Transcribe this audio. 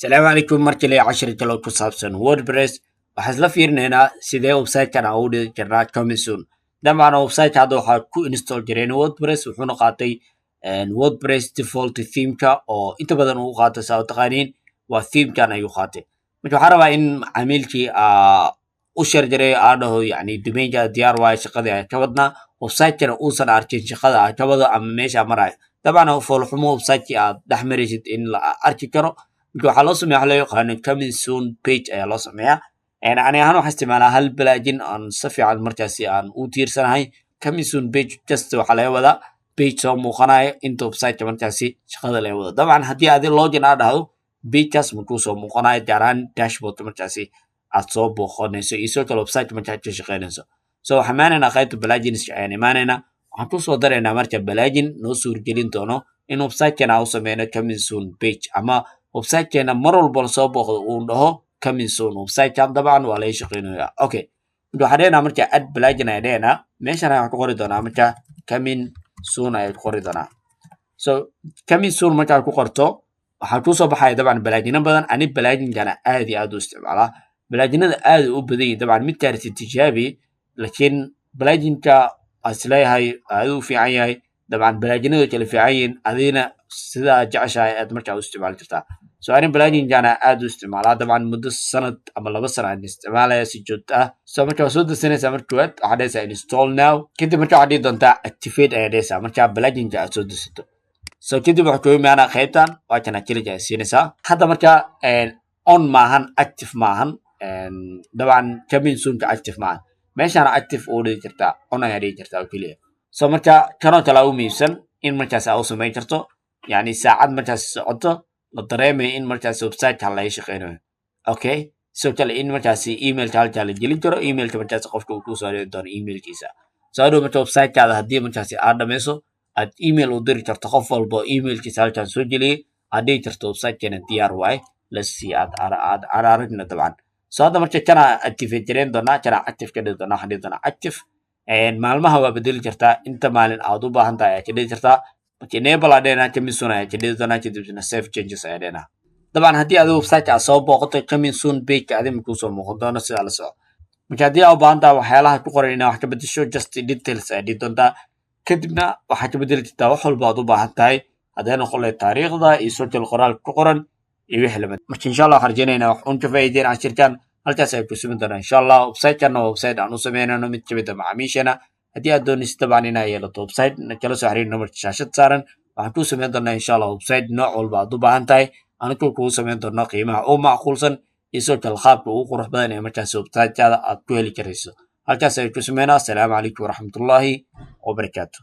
السلام عليكم مركلي 10 كيلو كصابسن ووردبريس waxaan la fiirinaynaa sidee website-kan aan u dhigi karnaa coming soon dabcan website hadda waxaa ku install jireen wordpress wuxuuna qaatay wordpress default theme-ka oo inta badan uu qaatay saa u taqaaniin waa theme-kan ayuu qaatay marka waxaan rabaa in macaamilkii u share jiray aan dhaho yani domain-ka diyaar waayo shaqadii aan ka wadnaa website-kana uusan arkin shaqada aan ka wado ama meesha marayo dabcan foolxumo website-kii aad dhex maraysid in la arki karo marka waxaa loo sameeyaa waxa loo yaqaano coming soon page ayaa loo sameeyaa ani ahaan waxaan isticmaalaa hal balaajin aan si fiican markaasi aan u tiirsanahay coming soon page just waxaa laga wadaa page soo muuqanayo inta website-ka markaasi shaqada laga wado dabcan haddii adi login aad dhahdo pagekaas markuu soo muuqanayo gaar ahaan dashboardka markaasi aad soo booqanayso iyo sidoo kale website markaad ka shaqaynayso so waxaan imaanaynaa qaybta balaajinska ayaan imaanaynaa waxaan kusoo daraynaa marka balaajin noo suurgelin doono in website-keena aan u sameyno coming soon page ama website-keena mar walba lasoo booqdo uu dhaho coming soon website-kan dabcan waa laga shaqeynayaa okay waxaan dhehnaa marka add plugin ayaan dhehnaa meeshan ayaan ku qori doonaa marka coming soon ayaan ku qori doonaa so coming soon markaad ku qorto waxaa kusoo baxaya dabcan plugino badan ani pluginkana aad iyo aad u isticmaalaa pluginada aad u badan yihiin dabcan mid kaarti tijaabi laakiin pluginka aan isleeyahay aad u fiican yahay dabcan pluginada kala fiican yihiin adina sidaa jeceshahay aad markaa u isticmaali kartaa so arin pluginkana aad u isticmaalaa dabcan muddo sanad ama 2 sano aan isticmaalaya si joogto ah so marka waa soo desanaysaa marka koowaad waxaad dhehaysaa install now kadib marka waxaad dhihi doontaa activate ayaa dhehaysaa marka pluginka aad soo desato so kadib waxaa ku imaanaa qaybtan waa kana click ayaa siinaysaa hadda marka on maahan active maahan dabcan coming soonka active maahan meeshaana active u dhigi kartaa on ayaa dhigi kartaa oo keliya so marka kanoo kale u muhiimsan in markaas aa u samayn karto yani saacad markaas socoto la dareemayo in markaas website-ka laga shaqeynayo okay sidoo kale in markaasi emailka halkaa la gelin karo emailka markaas qofka uu kusoo dhigi doono emailkiisa so hadhow marka website-kaada haddii markaasi aad dhameyso aad email u diri karto qof walba oo emailkiisa halkaan soo geliyay aad dhigi karto website-keena diyaar waaye lasii aad aragna dabcan so hadda marka kana activate gareyn doonaa kana active ka dhigi doonaa waxaan dhigi doonaa active maalmaha waa bedeli kartaa inta maalin aad u baahan tahay ayaa ka dhigi kartaa marka enable aa dhehnaa coming soon ayaa ka dhigi doonaa kadibna save changes ayaa dhehnaa dabcan haddii adiga website-ka aad soo booqato coming soon page-ka adi markuu soo muuqan doono sidaa la soco marka haddii aa u baahan tahay waxyaalaha ku qoran inaa wax ka bedesho just details ayaa dhigi doontaa kadibna waxaad ka bedeli kartaa wax walba aad u baahan tahay hadday noqon lahayd taariikhda iyo social qoraalka ku qoran iyo wixii lamid marka insha allah waxaan rajeynaynaa wax un ka faa'iideen cashirkan halkaas ay ku sumin doonaa insha allah website-kana waa website aan u sameynayno mid kamid a macaamiisheena haddii aad doonaysid dabcan inaa yeelato website kala soo xiriir numberka shaashad saaran waxaan kuu sameyn doonaa insha allah website nooc walba aad u baahan tahay anigoo kugu sameyn doona qiimaha ugu macquulsan iyo sidoo kale qaabka ugu qurux badan ee markaas website-kaada aad ku heli karayso halkaas ay ku sameynaa asalaamu calaykum waraxmatullaahi wabarakaatu